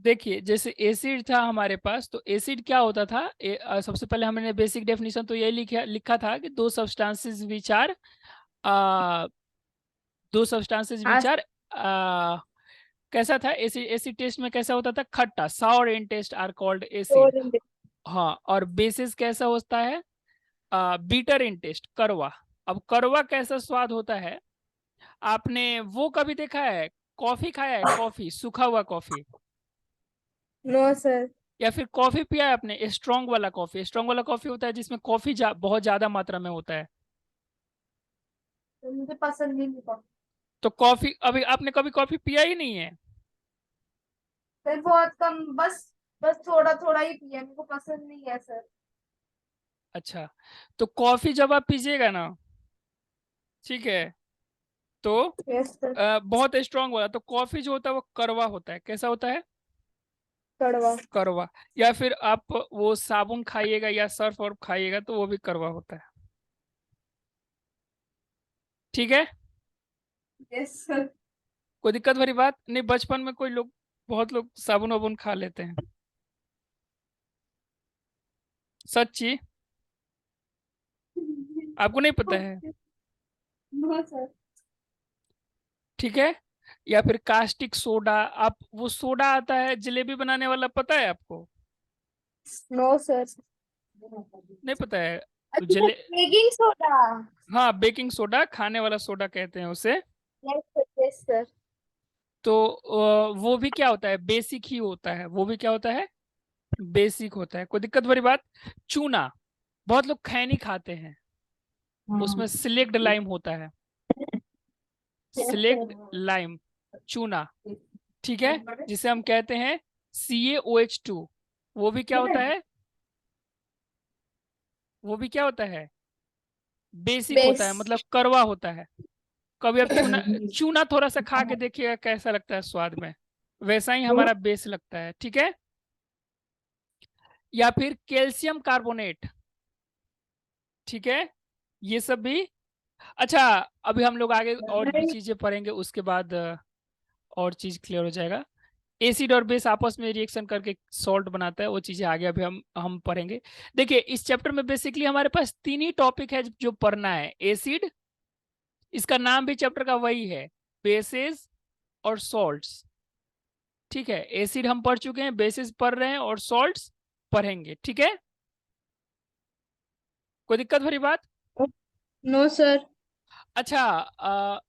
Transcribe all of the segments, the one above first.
देखिए जैसे एसिड था हमारे पास, तो एसिड क्या होता था, सबसे पहले हमने बेसिक डेफिनेशन तो यही लिखा लिखा था कि दो सब्सटेंसेस विच आर आ, दो सब्सटेंसेस विच हाँ आर कैसा था, एसिड एसिड टेस्ट में कैसा होता था, खट्टा, sour in taste are called acid. Sir. हाँ, और बेसिस कैसा होता है, बीटर इन टेस्ट, कड़वा। अब कड़वा कैसा स्वाद होता है, आपने वो कभी देखा है, कॉफी खाया है, कॉफी, सूखा हुआ कॉफी, नो सर। या फिर कॉफी पिया है आपने, स्ट्रांग वाला कॉफी, स्ट्रांग वाला कॉफी होता है जिसमें कॉफी बहुत ज्यादा मात्रा में होता है। मुझे पसंद नहीं था। तो कॉफी, अभी आपने कभी कॉफी पिया ही नहीं है? सर बहुत कम, बस बस थोड़ा थोड़ा ही पिया, मेरे को पसंद नहीं है सर। अच्छा, तो कॉफी जब आप पीजिएगा ना, ठीक है, तो यस सर। बहुत स्ट्रांग वाला, तो कॉफी जो होता है वो कड़वा होता है, कैसा होता है, कड़वा। कड़वा। या फिर आप वो साबुन खाइएगा या सर्फ और खाइएगा तो वो भी कड़वा होता है, ठीक है। Yes sir. कोई दिक्कत वाली बात नहीं, बचपन में कोई लोग, बहुत लोग साबुन वाबुन खा लेते हैं, सच्ची, आपको नहीं पता है, नो सर। ठीक है। या फिर कास्टिक सोडा, आप वो सोडा आता है जलेबी बनाने वाला, पता है आपको? No sir. नहीं पता है? तो अच्छा, जले बेकिंग सोडा। हाँ, बेकिंग सोडा, खाने वाला सोडा कहते हैं उसे। Yes sir, yes sir. तो वो भी क्या होता है, बेसिक ही होता है, वो भी क्या होता है, बेसिक होता है, कोई दिक्कत वाली बात। चूना, बहुत लोग खैनी खाते हैं, उसमें सिलेक्ट लाइम होता है, सिलेक्ट लाइम, चूना, ठीक है, जिसे हम कहते हैं CaOH2, वो भी क्या होता है, वो भी क्या होता है, बेसिक होता बेस। है, मतलब कड़वा होता है। कभी आप चूना, चूना थोड़ा सा खा के देखिएगा कैसा लगता है स्वाद में, वैसा ही हमारा बेस लगता है, ठीक है। या फिर कैल्शियम कार्बोनेट, ठीक है, ये सब भी। अच्छा, अभी हम लोग आगे और भी चीजें पढ़ेंगे, उसके बाद और चीज क्लियर हो जाएगा। एसिड और बेस आपस में रिएक्शन करके सॉल्ट बनाता है, वो चीजें आगे अभी हम पढ़ेंगे। देखिए इस चैप्टर में बेसिकली हमारे पास तीन ही टॉपिक है जो पढ़ना है, एसिड, इसका नाम भी चैप्टर का वही है, बेसेस और सॉल्ट्स, ठीक है। एसिड हम पढ़ चुके हैं, बेसिस पढ़ रहे हैं, और सॉल्ट्स पढ़ेंगे, ठीक है। कोई दिक्कत भरी बात? No sir. अच्छा,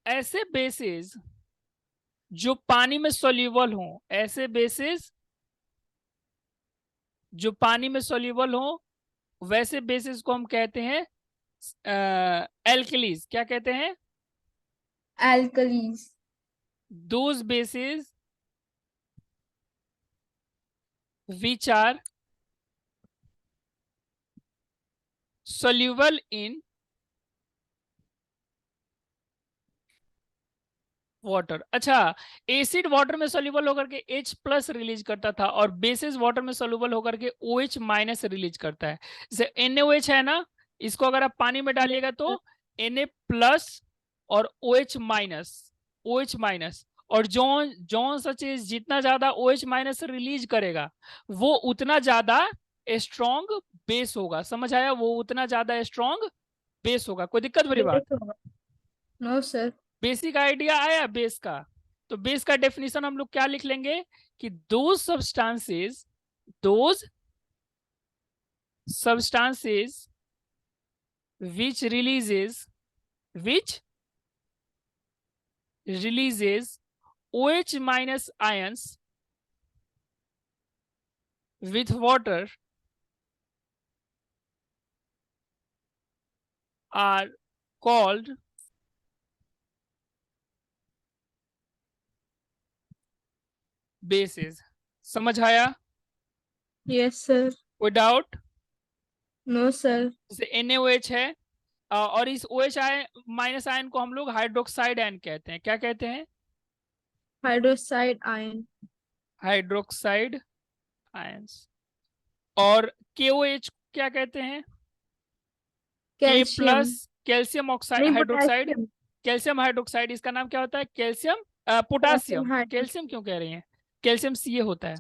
ऐसे बेसिस जो पानी में सोल्यूबल हो, ऐसे बेसिस जो पानी में सोल्यूबल हो, वैसे बेसिस को हम कहते हैं एल्कलीज, क्या कहते हैं, alkalis. Those bases which are soluble in water. अच्छा, एसिड वाटर में सोल्यूबल होकर के H+ रिलीज करता था, और बेसिस वाटर में सोल्यूबल होकर के OH- रिलीज करता है। जैसे NaOH है ना, इसको अगर आप पानी में डालिएगा तो Na+ और OH-, और जौन जौन सा चीज जितना ज्यादा OH- रिलीज करेगा, वो उतना ज्यादा स्ट्रॉन्ग बेस होगा, समझ आया, वो उतना ज्यादा स्ट्रॉन्ग बेस होगा। कोई दिक्कत भरी बात? No sir. बेसिक आइडिया आया बेस का। तो बेस का डेफिनेशन हम लोग क्या लिख लेंगे कि those substances which releases OH- ions with water are called bases। समझ आया? Yes sir. कोई डाउट? No sir. जैसे NaOH है, और इस OH- आयन को हम लोग हाइड्रोक्साइड आयन कहते हैं, क्या कहते हैं, हाइड्रोक्साइड आयन। Hydroxide ions. और KOH क्या कहते हैं, कैल्शियम। K+, कैल्शियम ऑक्साइड नहीं, हाइड्रोक्साइड, पोटेशियम। कैल्शियम हाइड्रोक्साइड, इसका नाम क्या होता है, calcium potassium, potassium hydro. Calcium क्यों कह रही हैं, कैल्शियम सी होता है।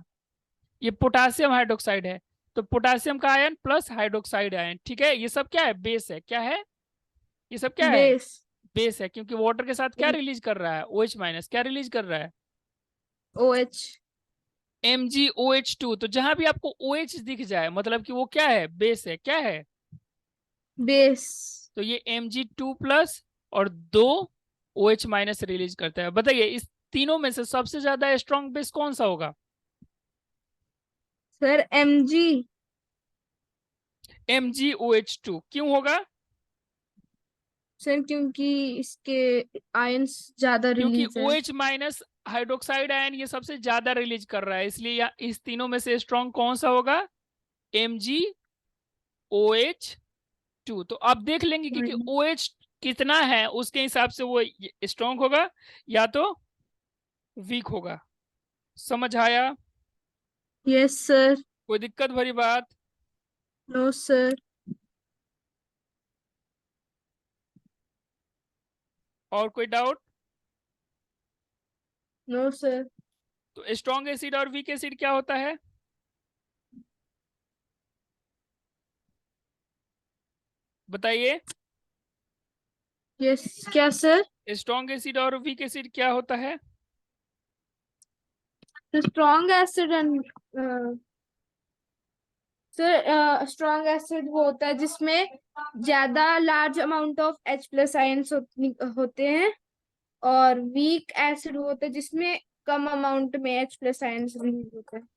ये पोटासियम हाइड्रोक्साइड है, तो पोटासियम का आयन प्लस हाइड्रोक्साइड आयन, ठीक है। ये सब क्या है, बेस है। क्या है, ये सब क्या है, बेस। बेस है। क्योंकि वाटर के साथ क्या रिलीज कर रहा है, OH माइनस। क्या रिलीज कर रहा है, OH। MgOH2। तो जहां भी आपको OH दिख जाए मतलब कि वो क्या है, बेस है। क्या है, बेस। तो ये Mg2+ और 2 OH माइनस रिलीज करता है। बताइए इस तीनों में से सबसे ज्यादा स्ट्रॉन्ग बेस कौन सा होगा। Sir Mg। MgOH2 क्यों होगा, सर क्योंकि इसके आयंस ज्यादा क्योंकि रिलीज है। OH माइनस हाइड्रोक्साइड आयन ये सबसे ज्यादा रिलीज कर रहा है, इसलिए इस तीनों में से स्ट्रॉन्ग कौन सा होगा, MgOH2। तो आप देख लेंगे कि OH कितना है उसके हिसाब से वो स्ट्रॉन्ग होगा या तो वीक होगा। समझ आया, यस सर। कोई दिक्कत भरी बात। No sir. और कोई डाउट। No sir. तो स्ट्रॉन्ग एसिड और वीक एसिड क्या होता है, बताइए। यस क्या सर। स्ट्रॉन्ग एसिड और वीक एसिड क्या होता है, strong acid and sir strong acid वो होता है जिसमें ज्यादा large amount of H+ ions होते हैं, और वीक एसिड होता है जिसमें कम अमाउंट में H+ आयंस रिलीज होते हैं।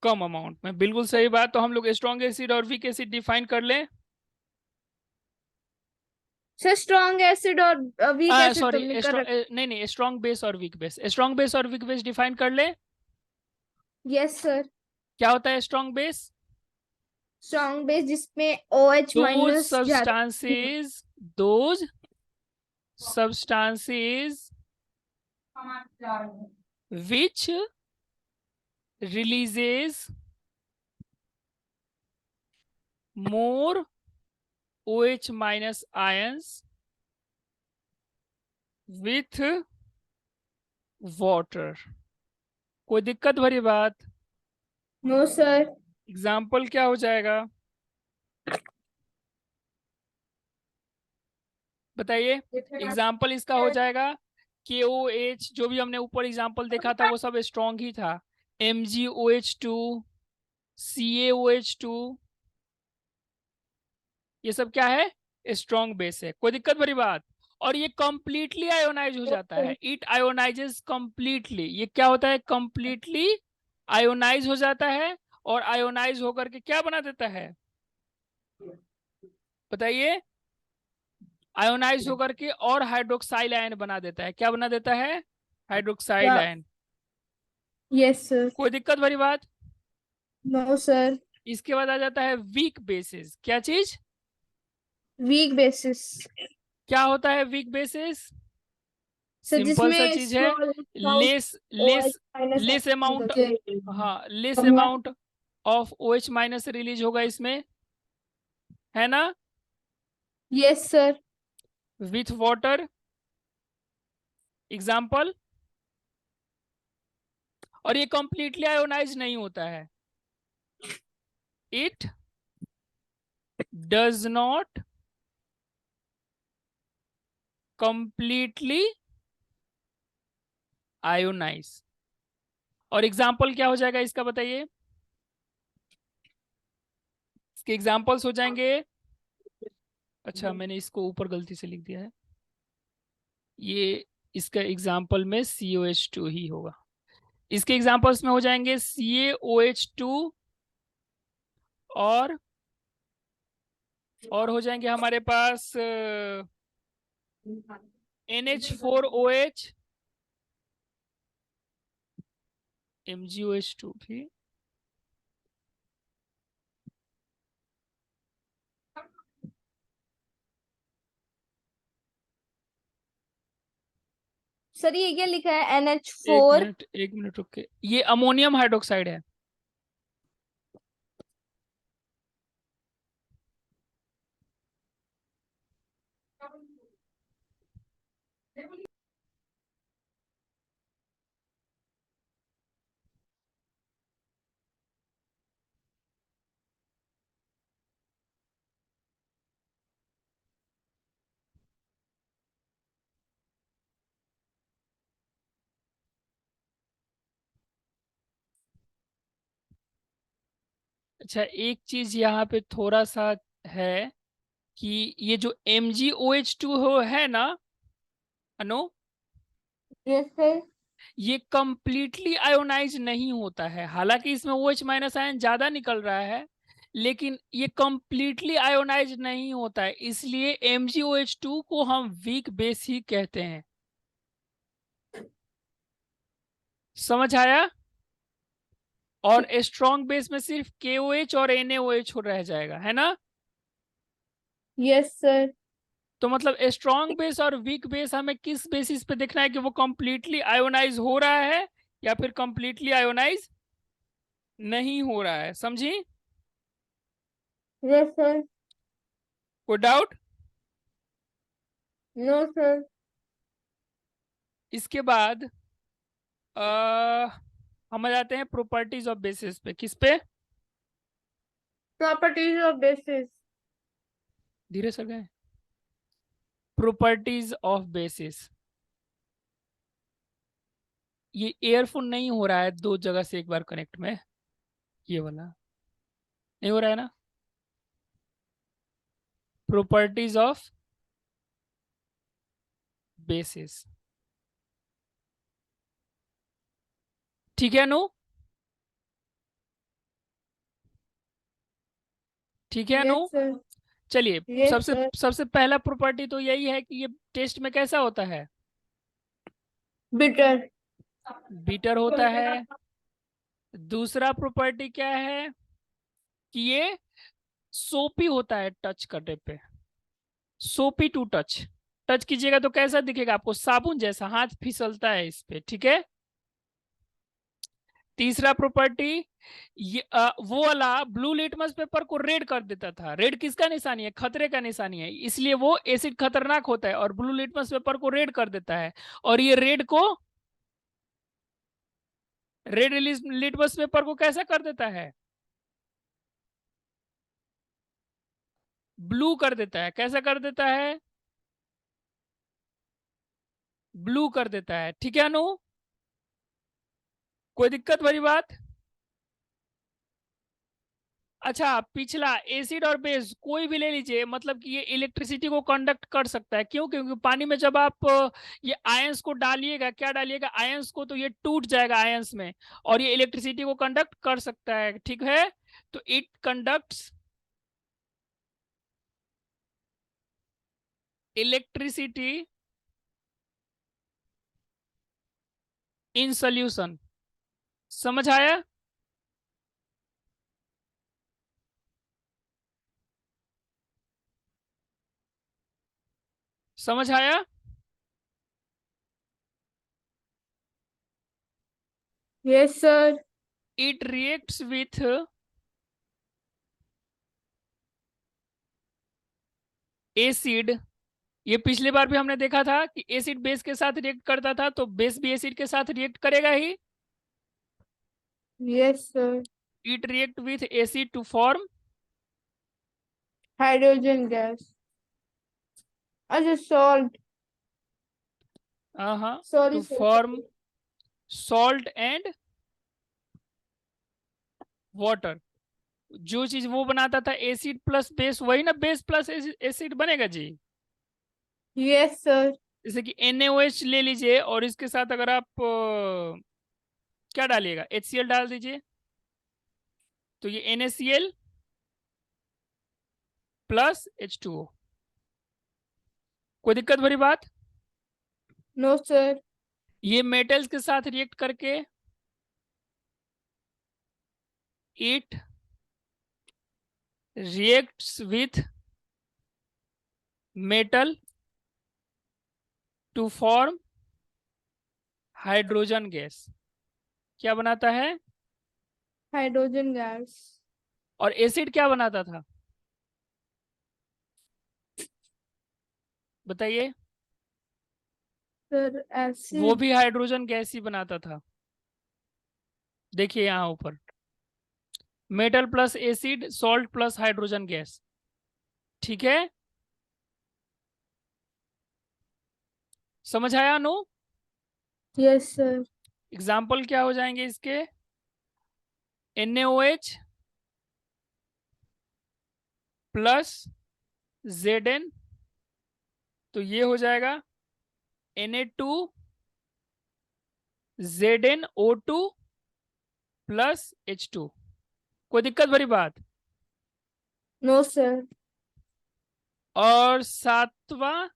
कम अमाउंट में, बिल्कुल सही बात। तो हम लोग स्ट्रॉन्ग एसिड और वीक एसिड डिफाइन कर लें। सर स्ट्रॉन्ग एसिड और वीक एसिड तो सॉरी, हमने कर रखा। नहीं नहीं, स्ट्रॉन्ग बेस और वीक बेस, स्ट्रॉन्ग बेस और वीक बेस डिफाइन कर ले। Yes sir. क्या होता है स्ट्रॉन्ग बेस, स्ट्रॉन्ग बेस जिसमें OH दोज माइनस ज्यादा। Substances, those substances which releases more OH minus ions with water। कोई दिक्कत भरी बात, नो सर। एग्जाम्पल क्या हो जाएगा, बताइए। एग्जाम्पल इसका हो जाएगा KOH, जो भी हमने ऊपर एग्जाम्पल देखा था वो सब स्ट्रॉन्ग ही था। MgOH2, CaOH2, ये सब क्या है, स्ट्रॉन्ग बेस है। कोई दिक्कत भरी बात। और ये कंप्लीटली आयोनाइज हो जाता है, इट आयोनाइजेस कंप्लीटली। ये क्या होता है, कंप्लीटली आयोनाइज हो जाता है। और आयोनाइज होकर के क्या बना देता है, बताइए। आयोनाइज होकर के और हाइड्रोक्साइल आयन बना देता है। क्या बना देता है, हाइड्रोक्साइल आयन। Yes sir. कोई दिक्कत भरी बात। No sir. इसके बाद आ जाता है वीक बेसिस। क्या चीज, वीक बेसिस। क्या होता है वीक बेसिस, सर सिंपल सा जिसमें चीज है। Small less OH less minus less amount, हाँ, लेस कम। Amount of OH minus release होगा इसमें, है ना, yes sir. With water, example. और ये कंप्लीटली आयोनाइज नहीं होता है, it does not completely ionise. और एग्जाम्पल क्या हो जाएगा इसका, बताइए। इसके एग्जाम्पल्स हो जाएंगे, अच्छा मैंने इसको ऊपर गलती से लिख दिया है, ये इसका एग्जाम्पल में COH2 ही होगा। इसके एग्जाम्पल्स में हो जाएंगे CaOH2, और हो जाएंगे हमारे पास NH4OH, MgOH2 भी। सर ये क्या लिखा है NH एक फोर मिनट, एक मिनट रुक के, ये अमोनियम हाइड्रोक्साइड है। अच्छा, एक चीज यहाँ पे थोड़ा सा है कि ये जो MgOH2 है ना अनु, यस सर। ये कंप्लीटली आयोनाइज नहीं होता है। हालांकि इसमें OH माइनस आयन ज्यादा निकल रहा है, लेकिन ये कंप्लीटली आयोनाइज नहीं होता है, इसलिए MgOH2 को हम वीक बेस ही कहते हैं। समझ आया? और स्ट्रॉन्ग बेस में सिर्फ KOH और NaOH हो रह जाएगा, है ना? Yes sir. तो मतलब स्ट्रॉन्ग बेस और वीक बेस हमें किस बेसिस पे देखना है कि वो कंप्लीटली आयोनाइज हो रहा है या फिर कंप्लीटली आयोनाइज नहीं हो रहा है। समझी? Yes sir. कोई डाउट? No sir. इसके बाद हम आ जाते हैं प्रॉपर्टीज ऑफ बेसिस पे। किस पे? Properties of basis. धीरे से गए। Properties of basis. ये एयरफोन नहीं हो रहा है दो जगह से एक बार कनेक्ट में, ये वाला नहीं हो रहा है ना? प्रॉपर्टीज ऑफ बेसिस, ठीक है नो? ठीक है नो? Yes sir. चलिए, यस सबसे सर। सबसे पहला प्रॉपर्टी तो यही है कि ये टेस्ट में कैसा होता है? बिटर। बीटर होता है। दूसरा प्रॉपर्टी क्या है कि ये सोपी होता है टच करने पे। सोपी टू टच, टच कीजिएगा तो कैसा दिखेगा आपको? साबुन जैसा, हाथ फिसलता है इस पे, ठीक है? तीसरा प्रॉपर्टी, ये वो वाला ब्लू लिटमस पेपर को रेड कर देता था। रेड किसका निशानी है? खतरे का निशानी है, इसलिए वो एसिड खतरनाक होता है और ब्लू लिटमस पेपर को रेड कर देता है। और ये रेड को, रेड लिटमस पेपर को कैसा कर देता है? ब्लू कर देता है। कैसा कर देता है? ब्लू कर देता है, ठीक है अनु? कोई दिक्कत भरी बात? अच्छा, पिछला एसिड और बेस कोई भी ले लीजिए, मतलब कि ये इलेक्ट्रिसिटी को कंडक्ट कर सकता है। क्यों? क्योंकि पानी में जब आप ये आयंस को डालिएगा, क्या डालिएगा? आयंस को, तो ये टूट जाएगा आयंस में, और ये इलेक्ट्रिसिटी को कंडक्ट कर सकता है, ठीक है? तो it conducts electricity in solution. समझ आया? समझ आया? Yes sir. It reacts with acid. ये पिछली बार भी हमने देखा था कि एसिड बेस के साथ रिएक्ट करता था, तो बेस भी एसिड के साथ रिएक्ट करेगा ही। Yes sir. It react with acid to form, hydrogen gas. अच्छा सॉल्ट। हाँ, sorry to sir form sorry. Salt and water. जो चीज वो बनाता था एसिड प्लस बेस, वही ना बेस प्लस एसिड बनेगा जी। Yes sir. जैसे कि NaOH ले लीजिए, और इसके साथ अगर आप क्या डालिएगा? HCl डाल दीजिए, तो ये NaCl प्लस H2O। कोई दिक्कत भरी बात? No sir. ये मेटल्स के साथ रिएक्ट करके it reacts with metal to form hydrogen gas. क्या बनाता है? Hydrogen gas. और एसिड क्या बनाता था? बताइए। सर वो एसिड। भी हाइड्रोजन गैस ही बनाता था। देखिए यहां ऊपर, metal plus acid, salt plus hydrogen gas, ठीक है? समझ आया नो? Yes sir. एग्जाम्पल क्या हो जाएंगे इसके? NaOH प्लस Zn, तो ये हो जाएगा Na2ZnO2 प्लस H2। कोई दिक्कत भरी बात? No sir. और सातवां,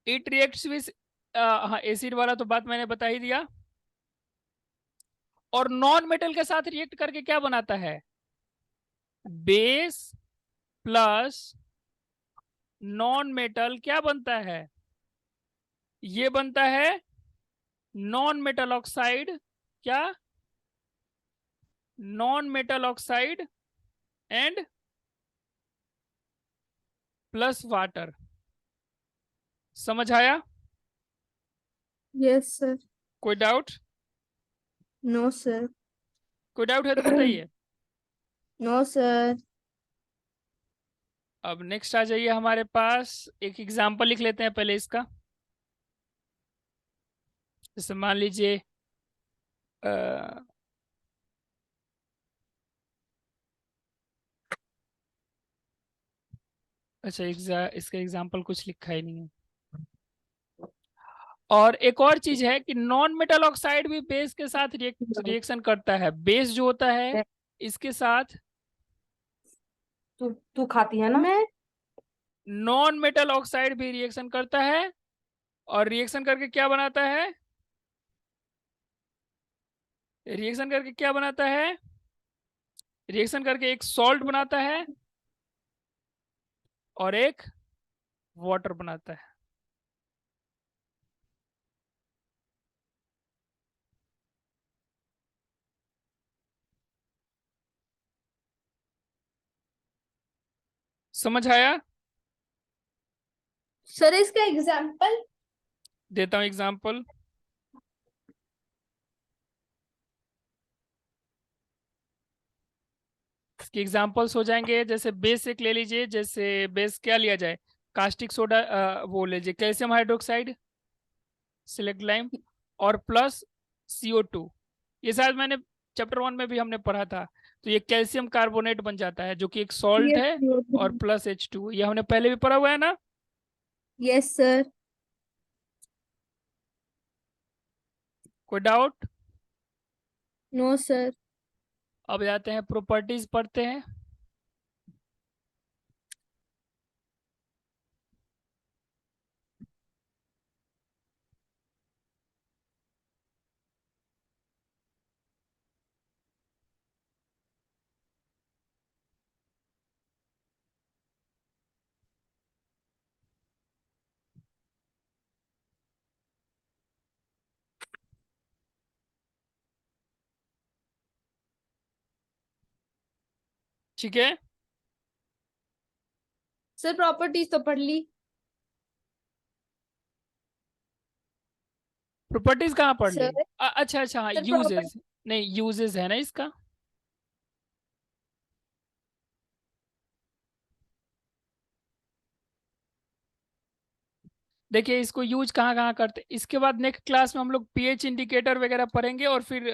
इट रिएक्ट्स विथ, हाँ एसिड वाला तो बात मैंने बता ही दिया। और नॉन मेटल के साथ रिएक्ट करके क्या बनाता है? बेस प्लस नॉन मेटल क्या बनता है? ये बनता है नॉन मेटल ऑक्साइड। क्या? Non metal oxide and plus water. समझ आया? Yes sir. कोई डाउट? No sir. कोई डाउट है तो बताइए। No sir. अब नेक्स्ट आ जाइए हमारे पास, एक एग्जांपल लिख लेते हैं पहले इसका। जैसे मान लीजिए अच्छा इसका एग्जांपल कुछ लिखा ही नहीं है। और एक और चीज है कि नॉन मेटल ऑक्साइड भी बेस के साथ रिएक्शन करता है। बेस जो होता है इसके साथ तू तू खाती है ना? मैं नॉन मेटल ऑक्साइड भी रिएक्शन करता है। और रिएक्शन करके क्या बनाता है? रिएक्शन करके क्या बनाता है? रिएक्शन करके एक सॉल्ट बनाता है और एक वाटर बनाता है। समझ आया? सर इसका एग्जांपल। देता हूं एग्जांपल। इसके एग्जांपल्स हो जाएंगे, जैसे बेस एक ले लीजिए। जैसे बेस क्या लिया जाए? कास्टिक सोडा, वो लीजिए कैल्शियम हाइड्रोक्साइड, सिलेक्ट लाइम, और प्लस CO2। ये शायद मैंने चैप्टर 1 में भी हमने पढ़ा था। तो ये कैल्शियम कार्बोनेट बन जाता है जो कि एक सॉल्ट है, और प्लस H2। ये हमने पहले भी पढ़ा हुआ है ना? Yes sir. कोई डाउट? No sir. अब जाते हैं प्रॉपर्टीज पढ़ते हैं। ठीक है, सर प्रॉपर्टीज तो पढ़ ली। प्रॉपर्टीज कहाँ पढ़ ली? सर अच्छा अच्छा, हाँ सर यूजेस। नहीं, यूजेस है ना इसका। देखिए इसको यूज कहाँ कहाँ करते हैं। इसके बाद नेक्स्ट क्लास में हम लोग पीएच इंडिकेटर वगैरह पढ़ेंगे, और फिर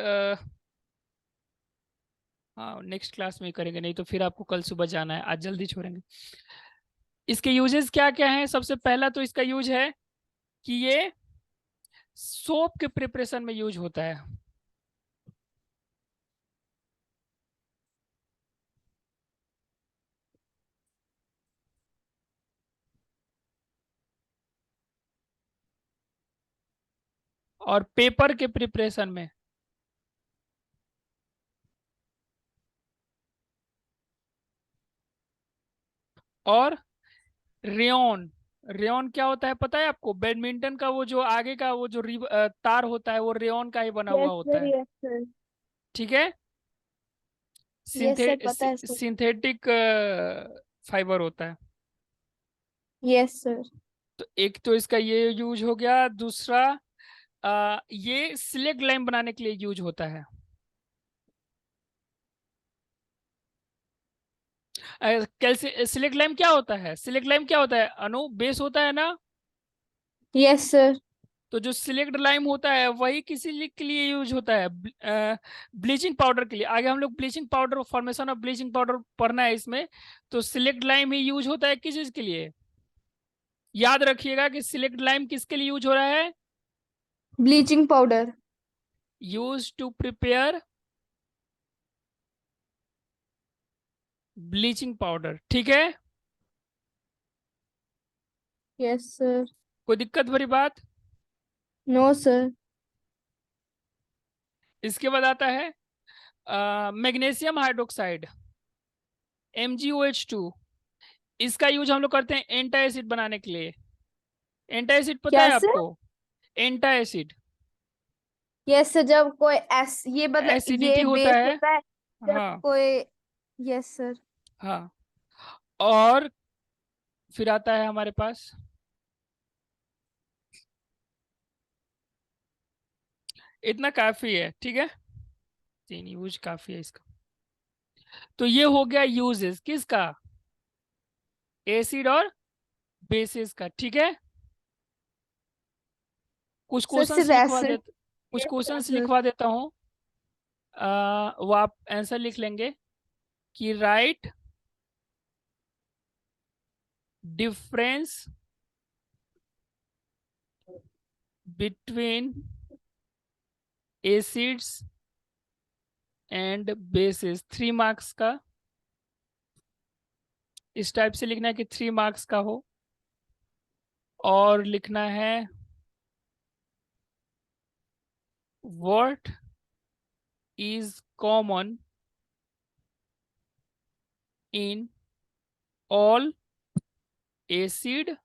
हाँ नेक्स्ट क्लास में ही करेंगे, नहीं तो फिर आपको कल सुबह जाना है, आज जल्दी छोड़ेंगे। इसके यूजेस क्या क्या हैं? सबसे पहला तो इसका यूज है कि ये सोप के प्रिपरेशन में यूज होता है। और पेपर के प्रिपरेशन में। और रेयन। रेयन क्या होता है पता है आपको? बैडमिंटन का वो जो आगे का वो जो तार होता है, वो रेयन का ही बना हुआ यस होता सर। है। Yes sir. ठीक है, यस सर पता है सर। सिंथेटिक फाइबर होता है। Yes sir. तो एक तो इसका ये यूज हो गया। दूसरा, ये सिलेक्ट लाइन बनाने के लिए यूज होता है। कैसे सिलेक्ट लाइम क्या होता है? सिलेक्ट लाइम क्या होता है अनु? बेस होता है ना? Yes sir. तो जो सिलेक्ट लाइम होता है वही के लिए यूज होता है, ब्लीचिंग पाउडर के लिए। आगे हम लोग bleaching powder, formation of bleaching powder पढ़ना है इसमें। तो सिलेक्ट लाइम ही यूज होता है किस चीज के लिए? याद रखिएगा कि सिलेक्ट लाइम किसके लिए यूज हो रहा है? Bleaching powder. Use to prepare bleaching powder, ठीक है। Yes sir. कोई दिक्कत भरी बात? No sir. इसके बाद आता है मैग्नीशियम हाइड्रोक्साइड, MgOH2। इसका यूज हम लोग करते हैं एंटा एसिड बनाने के लिए। एंटा एसिड पता है कैसे? आपको? एंटा एसिड यस सर, जब कोई ये मतलब एसिडिटी ये होता बेस है। होता है। जब हाँ कोई। Yes sir. हाँ। और फिर आता है हमारे पास, इतना काफी है, ठीक है। 3 यूज काफी है इसका। तो ये हो गया यूजेस किसका? एसिड और बेसिस का, ठीक है। कुछ सर क्वेश्चंस सिर्फ लिखवा एसिड। देता कुछ यस क्वेश्चंस सर। लिखवा देता हूँ। वो आप आंसर लिख लेंगे कि right difference between acids and bases, 3 marks का। इस टाइप से लिखना है कि 3 मार्क्स का हो। और लिखना है what is common in all acid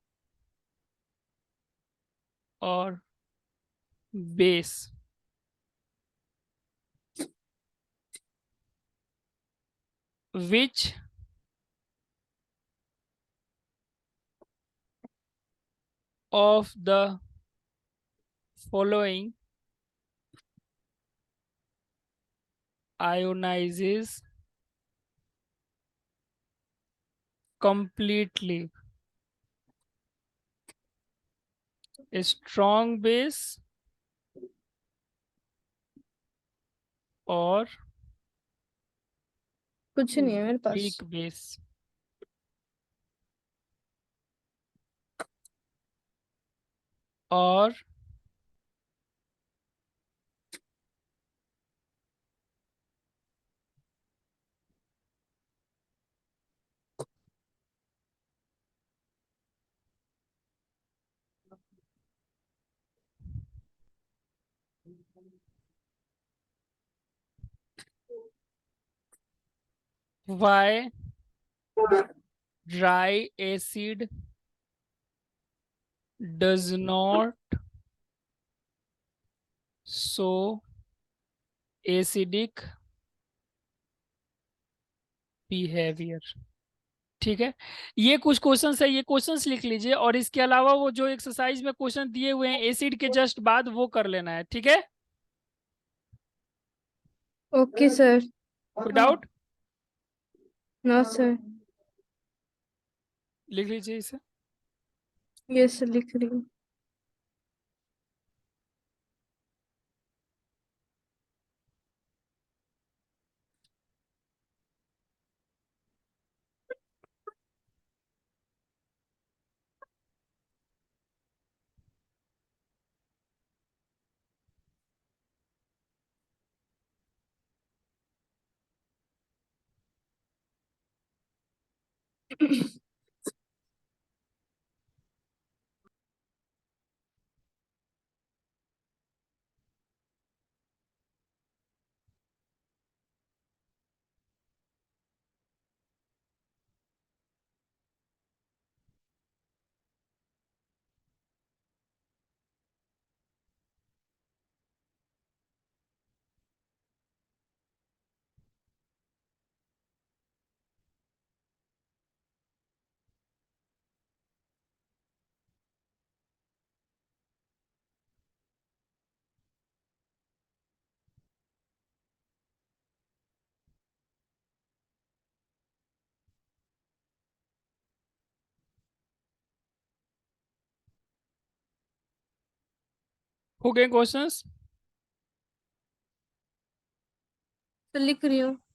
और base. Which of the following ionizes completely? A strong base और कुछ नहीं है मेरे पास। weak base। और why dry acid does not show acidic behavior, ठीक है। ये कुछ क्वेश्चंस है, ये क्वेश्चंस लिख लीजिए। और इसके अलावा वो जो एक्सरसाइज में क्वेश्चन दिए हुए हैं एसिड के जस्ट बाद, वो कर लेना है, ठीक है। Okay sir. कोई डाउट? No sir. लिख लीजिए इसे। यस सर, लिख रही हूँ। हो गए क्वेश्चंस? तो लिख रही हूँ।